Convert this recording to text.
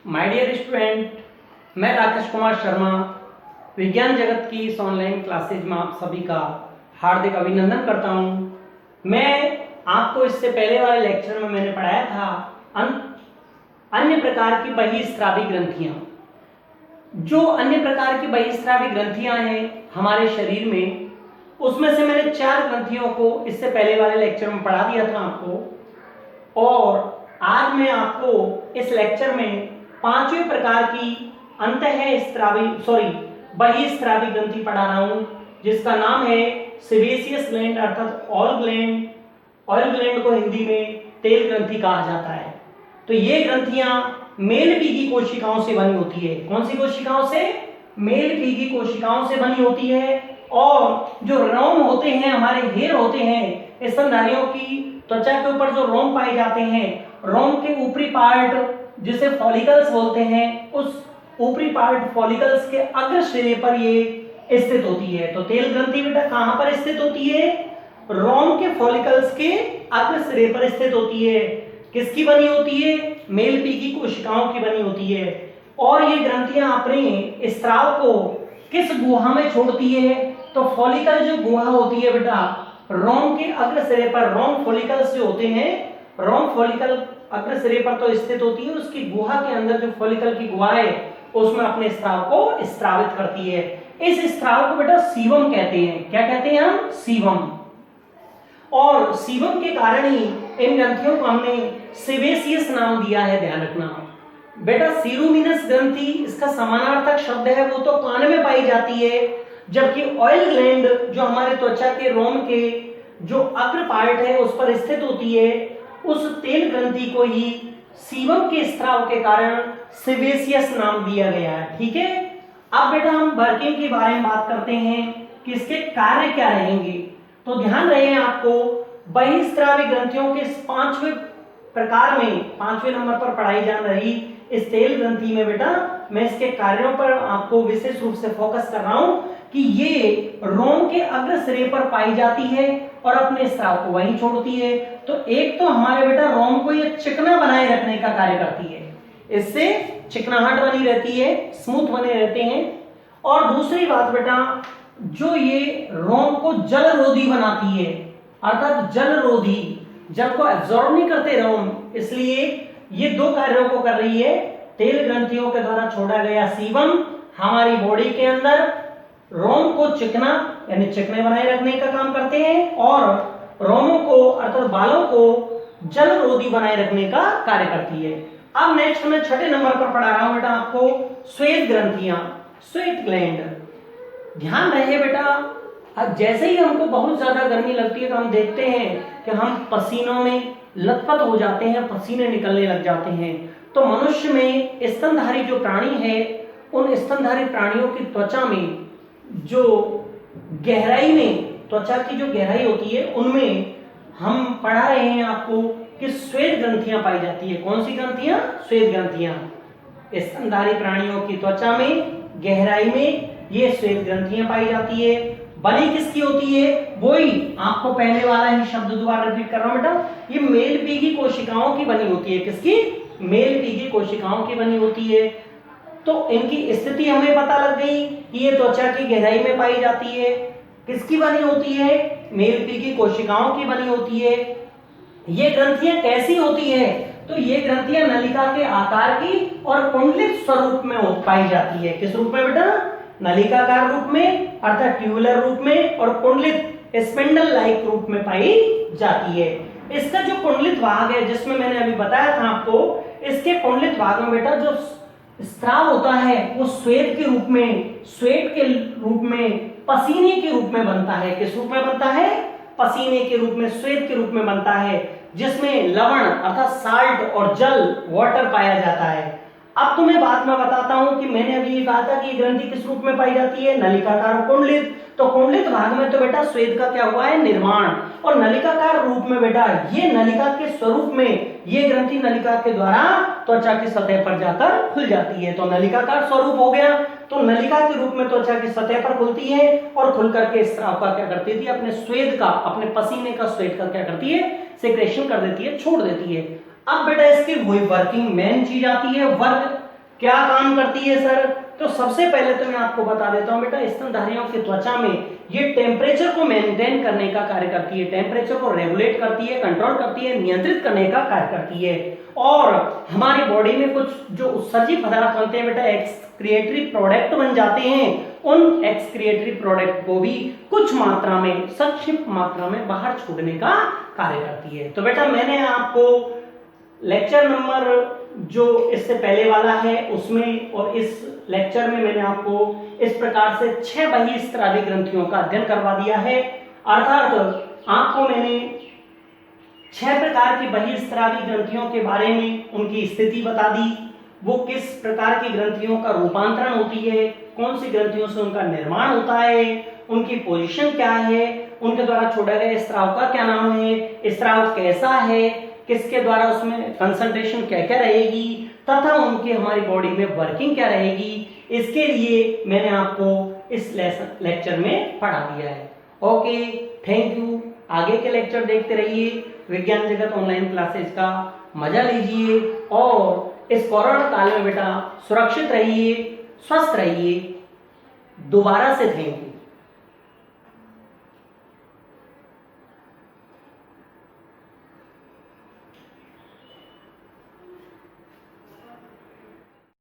My dear student, मैं राकेश कुमार शर्मा विज्ञान जगत की इस ऑनलाइन क्लासेज में आप सभी का हार्दिक अभिनंदन करता हूं। मैं आपको इससे पहले वाले लेक्चर में मैंने पढ़ाया था अन्य प्रकार की बहिस्रावी ग्रंथियां। जो अन्य प्रकार की बहिस्रावी ग्रंथियां हैं हमारे शरीर में, उसमें से मैंने 4 ग्रंथियों को इससे पहले वाले लेक्चर में पढ़ा दिया था आपको, और आज मैं आपको इस लेक्चर में 5वें प्रकार की बहिस्रावी ग्रंथि पढ़ा रहा हूं, जिसका नाम है सेबेसियस ग्लैंड अर्थात ऑयल ग्लैंड। ऑयल ग्लैंड को हिंदी में तेल ग्रंथि कहा जाता है। तो ये ग्रंथियां मेल पीगी कोशिकाओं से बनी होती है। कौन सी कोशिकाओं से? मेल पीगी कोशिकाओं से बनी होती है। और जो रोम होते हैं, हमारे हेयर होते हैं, स्तनधारियों की त्वचा के ऊपर जो रोम पाए जाते हैं, रोम के ऊपरी पार्ट जिसे फॉलिकल्स बोलते हैं, उस ऊपरी पार्ट फॉलिकल्स के अग्र सिरे पर ये स्थित होती है। तो तेल ग्रंथि बेटा कहां पर स्थित होती है? रोम के फॉलिकल्स के अग्र सिरे पर स्थित होती है। किसकी बनी होती है? मेल पीगी कोशिकाओं की बनी होती है। और ये ग्रंथियां अपने स्राव को किस गुहा में छोड़ती है? तो फॉलिकल जो गुहा होती है बेटा, रोम के अग्र सिरे पर, रोम फॉलिकल्स जो होते हैं, रोम फॉलिकल अग्र सिरे पर तो स्थित होती है, उसकी गुहा के अंदर जो फॉलिकल की गुहा है उसमें अपने स्राव को स्रावित करती है। इस स्राव को बेटा सीवम कहते हैं। क्या कहते हैं हम? सीवम। और सीवम के कारण ही इन ग्रंथियों को हमने सेबेसियस नाम दिया है। ध्यान रखना बेटा, सीरूमिनस ग्रंथि इसका समानार्थक शब्द है, वो तो कान में पाई जाती है, जबकि ऑयल ग्लैंड जो हमारे त्वचा के रोम के जो अग्र पार्ट है उस पर स्थित होती है, उस तेल ग्रंथि को ही सीवम के स्राव के कारण सेबेसियस नाम दिया गया है। ठीक है। अब बेटा हम वर्किंग के बारे में बात करते हैं कि इसके कार्य क्या रहेंगे। तो ध्यान रहे आपको, बहिस्रावी ग्रंथियों के 5वें प्रकार में 5वें नंबर पर पढ़ाई जा रही इस तेल ग्रंथि में बेटा मैं इसके कार्यों पर आपको विशेष रूप से फोकस कर रहा हूं कि ये रोम के अग्र सिरे पर पाई जाती है और अपने स्राव को वहीं छोड़ती है। तो एक तो हमारे बेटा रोम को ये चिकना बनाए रखने का कार्य करती है, इससे चिकनाहट बनी रहती है, स्मूथ बने रहते हैं। और दूसरी बात बेटा, जो ये रोम को जलरोधी बनाती है, अर्थात जलरोधी, जल को एब्जॉर्ब नहीं करते रोम, इसलिए ये 2 कार्यों को कर रही है। तेल ग्रंथियों के द्वारा छोड़ा गया सीवम हमारी बॉडी के अंदर रोम को चिकना यानी चिकने बनाए रखने का काम करते हैं, और रोमों को अर्थात बालों को जलरोधी बनाए रखने का कार्य करती है। अब नेक्स्ट मैं 6ठे नंबर पर पढ़ा रहा हूं बेटा आपको श्वेत ग्रंथियां, स्वेट ग्लैंड। ध्यान रहे बेटा, अब जैसे ही हमको बहुत ज्यादा गर्मी लगती है तो हम देखते हैं कि हम पसीनों में लथपथ हो जाते हैं, पसीने निकलने लग जाते हैं। तो मनुष्य में स्तनधारी जो प्राणी है, उन स्तनधारी प्राणियों की त्वचा में जो गहराई में, त्वचा की जो गहराई होती है, उनमें हम पढ़ा रहे हैं आपको कि श्वेत ग्रंथियां पाई जाती है। कौन सी ग्रंथियां? श्वेत ग्रंथियां। स्तनधारी प्राणियों की त्वचा में गहराई में ये श्वेत ग्रंथियां पाई जाती है। बनी किसकी होती है? वही आपको पहले वाला ही शब्द दोबारा रिपीट कर रहा हूं बेटा, ये मेल पीगी कोशिकाओं की बनी होती है। किसकी? मेल पीगी कोशिकाओं की बनी होती है। तो इनकी स्थिति हमें पता लग गई कि ये त्वचा की गहराई में पाई जाती है। किसकी बनी होती है? मेल पीगी कोशिकाओं की बनी होती है। ये ग्रंथियां कैसी होती है? तो ये ग्रंथियां नलिका के आकार की और कुंडलित स्वरूप में पाई जाती है। किस रूप में बेटा? नलिकाकार रूप में अर्थात ट्यूबुलर रूप में, और कुंडलित स्पिंडल लाइक रूप में पाई जाती है। इसका जो कुंडलित भाग है, जिसमें मैंने अभी बताया था आपको, इसके कुंडलित भाग में बेटा जो स्राव होता है वो श्वेत के रूप में पसीने के रूप में बनता है। किस रूप में बनता है? पसीने के रूप में, श्वेत के रूप में बनता है, जिसमें लवण अर्थात साल्ट और जल वाटर पाया जाता है। अब तुम्हें बात मैं बताता हूं कि मैंने अभी ये कहा था कि ये ग्रंथि किस रूप में पाई जाती है? नलिकाकार कुंडलित। तो कुंडलित भाग में तो बेटा श्वेत का क्या हुआ है? निर्माण। और नलिकाकार रूप में बेटा ये नलिका के स्वरूप में ये ग्रंथि नलिका के द्वारा त्वचा की सतह पर जाकर खुल जाती है। तो नलिकाकार स्वरूप हो गया। तो नलिका के रूप में त्वचा की सतह पर खुलती है और खुल करके स्राव का क्या करती थी? अपने श्वेत का, अपने पसीने का, श्वेत का क्या करती है? सेक्रेशन कर देती है, छोड़ देती है। अब बेटा इसकी वही वर्किंग मेन चीज आती है, वर्क क्या काम करती है सर? तो सबसे पहले तो मैं आपको बता देता हूं बेटा, स्तनधारियों की त्वचा में ये टेम्परेचर को मेंटेन करने का कार्य करती है, टेम्परेचर को रेगुलेट करती है, कंट्रोल करती है, नियंत्रित करने का कार्य करती है। और हमारी बॉडी में कुछ जो उत्सर्जित पदार्थ बनते हैं बेटा, एक्सक्रिएटरी प्रोडक्ट बन जाते हैं, उन एक्सक्रिएटरी प्रोडक्ट को भी कुछ मात्रा में, संक्षिप्त मात्रा में बाहर छोड़ने का कार्य करती है। तो बेटा मैंने आपको लेक्चर नंबर जो इससे पहले वाला है उसमें और इस लेक्चर में मैंने आपको इस प्रकार से 6 बहिस्रावी ग्रंथियों का अध्ययन करवा दिया है। अर्थात आपको मैंने 6 प्रकार की बहिस्रावी ग्रंथियों के बारे में उनकी स्थिति बता दी, वो किस प्रकार की ग्रंथियों का रूपांतरण होती है, कौन सी ग्रंथियों से उनका निर्माण होता है, उनकी पोजीशन क्या है, उनके द्वारा छोड़ा गया स्त्राव का क्या नाम है, स्त्राव कैसा है, किसके द्वारा उसमें कंसंट्रेशन क्या क्या रहेगी, तथा उनकी हमारी बॉडी में वर्किंग क्या रहेगी, इसके लिए मैंने आपको इस लेक्चर में पढ़ा दिया है। Okay, thank you. आगे के लेक्चर देखते रहिए, विज्ञान जगत ऑनलाइन क्लासेस का मजा लीजिए और इस कोरोना काल में बेटा सुरक्षित रहिए, स्वस्थ रहिए। दोबारा से थैंक यू।